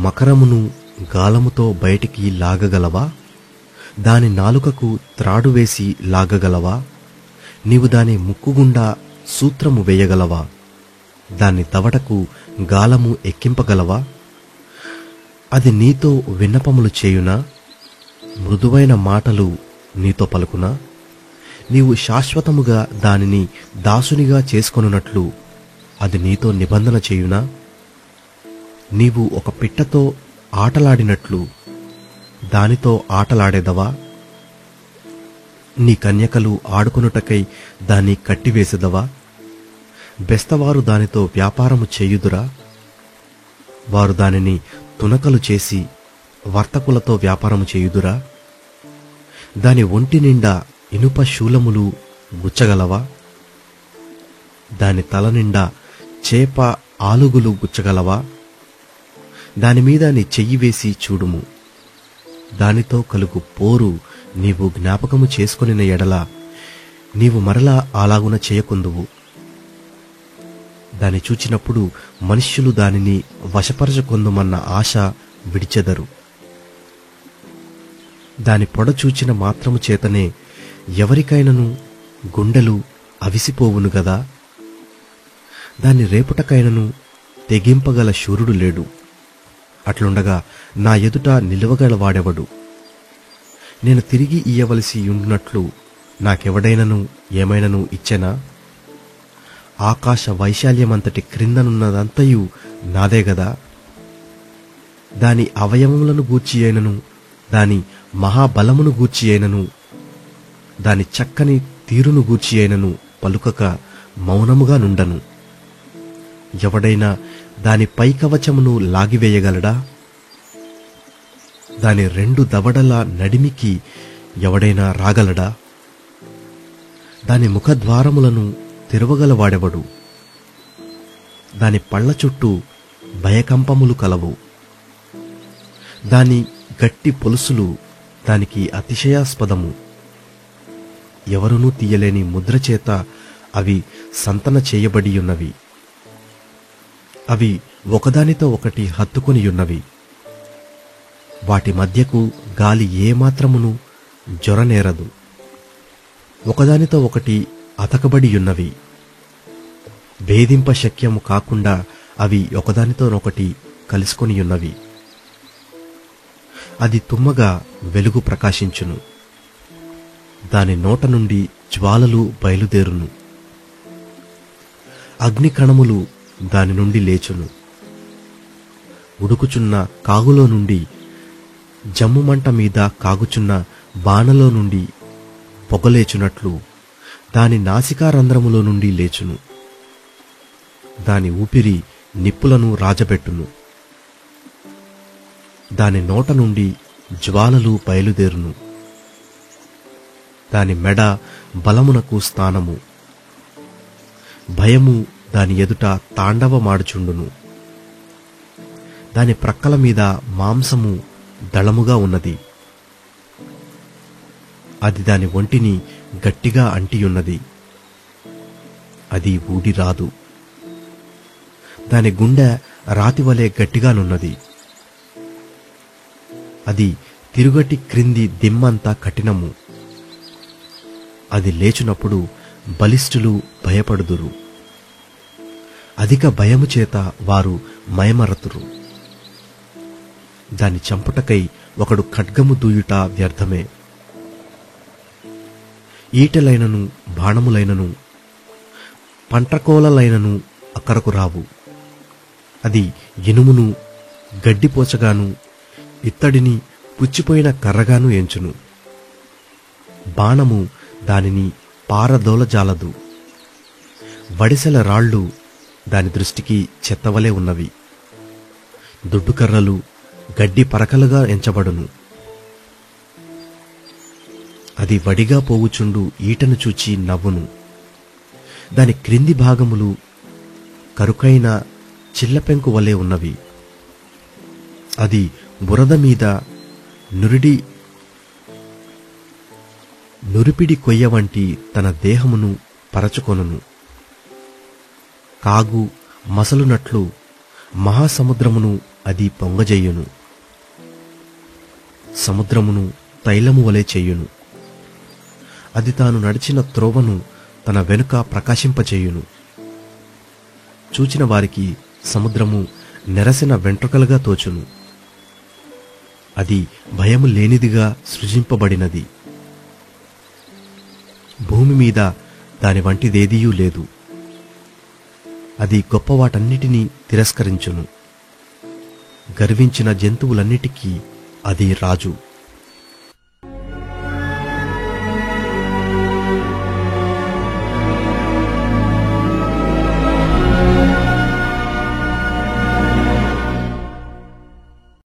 మకరమును గాలముతో బయటికి లాగగలవా? దాని నాలుకకు త్రాడు వేసి లాగగలవా? నీవు దాని ముక్కుగుండా సూత్రము వేయగలవా? దాన్ని దవడకు గాలము ఎక్కింపగలవా? అది నీతో విన్నపములు చేయునా? మృదువైన మాటలు నీతో పలుకునా? నీవు శాశ్వతముగా దానిని దాసునిగా చేసుకొనున్నట్లు అది నీతో నిబంధన చేయునా? నీవు ఒక పిట్టతో ఆటలాడినట్లు దానితో ఆటలాడేదవా? నీ కన్యకలు ఆడుకొనుటకై దాన్ని కట్టివేసెదవా? బెస్తవారు దానితో వ్యాపారము చేయుదురా? వారు దానిని తునకలు చేసి వర్తకులతో వ్యాపారము చేయుదురా? దాని ఒంటి నిండా ఇనుప శూలములు గుచ్చగలవా? దాని తల నిండా చేప ఆలుగులు గుచ్చగలవా? దానిమీద నీ చెయ్యి వేసి చూడుము. దానితో కలుగు పోరు నీవు జ్ఞాపకము చేసుకొనిన ఎడల నీవు మరలా అలాగున చేయకుందువు. దాన్ని చూచినప్పుడు మనుష్యులు దానిని వశపరచుకొందుమన్న ఆశ విడిచెదరు. దాని పొడ చూచిన మాత్రము చేతనే ఎవరికైనను గుండెలు అవిసిపోవును గదా. దాన్ని రేపుటకైనను తెగింపగల శూరుడు లేడు. అట్లుండగా నా ఎదుట నిలువగలవాడెవడు? నేను తిరిగి ఇయ్యవలసి ఉండునట్లు నాకెవడైనను ఏమైనను ఇచ్చెనా? ఆకాశ వైశాల్యమంతటి క్రిందనున్నదంతయు నాదే గదా. దాని అవయవములను గూర్చి అయినను, దాని మహాబలమును గూర్చి అయినను, దాని చక్కని తీరును గూర్చి అయినను పలుకక మౌనముగా నుండను. ఎవడైనా దాని పైకవచమును లాగివేయగలడా? దాని రెండు దవడల నడిమికి ఎవడైనా రాగలడా? దాని ముఖద్వారములను తెరవగలవాడెవడు? దాని పళ్ళ చుట్టూ భయకంపములు కలవు. దాని గట్టి పొలుసులు దానికి అతిశయాస్పదము. ఎవరునూ తీయలేని ముద్రచేత అవి సంతన చేయబడియున్నవి. అవి ఒకదానితో ఒకటి హత్తుకొనియున్నవి. వాటి మధ్యకు గాలి ఏమాత్రమును జొరనేరదు. ఒకదానితో ఒకటి అతకబడియున్నవి. భేదింప శక్యము కాకుండా అవి ఒకదానితోనొకటి కలుసుకొనియున్నవి. అది తుమ్మగా వెలుగు ప్రకాశించును. దాని నోట నుండి జ్వాలలు బయలుదేరును. అగ్నికణములు దాని నుండి లేచును. ఉడుకుచున్న కాగులో నుండి, జమ్ముమంట మీద కాగుచున్న బాణలో నుండి పొగలేచునట్లు దాని నాసికారంధ్రములో నుండి లేచును. దాని ఊపిరి నిప్పులను రాజబెట్టును. దాని నోట నుండి జ్వాలలు బయలుదేరును. దాని మెడ బలమునకు స్థానము. భయము దాని ఎదుట తాండవమాడుచుండును. దాని ప్రక్కల మీద మాంసము దళముగా ఉన్నది. అది దాని ఒంటిని గట్టిగా అంటియున్నది. అది ఊడిరాదు. దాని గుండె రాతివలే గట్టిగానున్నది. అది తిరుగటి క్రింది దిమ్మంతా కఠినము. అది లేచునప్పుడు బలిష్ఠులు భయపడుదురు. అధిక భయము చేత వారు మయమరతురు. దాని చంపుటకై ఒకడు ఖడ్గము దూయుట వ్యర్థమే. ఈటెలైనను బాణములైనను పంటకోలలైనను అక్కరకు రావు. అది ఇనుమును గడ్డిపోచగాను ఇత్తడిని పుచ్చిపోయిన కర్రగాను ఎంచును. బాణము దానిని పారదోలజాలదు. వడిసెల రాళ్ళు దాని దృష్టికి చెత్తవలే ఉన్నవి. దుడ్డుకర్రలు గడ్డి పరకలుగా ఎంచబడును. అది వడిగా పోవుచుండు ఈటను చూచి నవ్వును. దాని క్రింది భాగములు కరుకైన చిల్లపెంకు వలె ఉన్నవి. అది బురద మీద నురిపిడి కొయ్య వంటి తన దేహమును పరచుకొనును. కాగు మసలునట్లు మహాసముద్రమును అది పొంగజెయ్యును. సముద్రమును తైలము వలె చెయ్యును. అది తాను నడిచిన త్రోవను తన వెనుక ప్రకాశింపచేయును. చూచిన వారికి సముద్రము నెరసిన వెంట్రుకలుగా తోచును. అది భయము లేనిదిగా సృజింపబడినది. భూమి మీద దాని వంటిదేదీయూ లేదు. అది గొప్పవాటన్నిటినీ తిరస్కరించును. గర్వించిన జంతువులన్నిటికీ అది రాజు.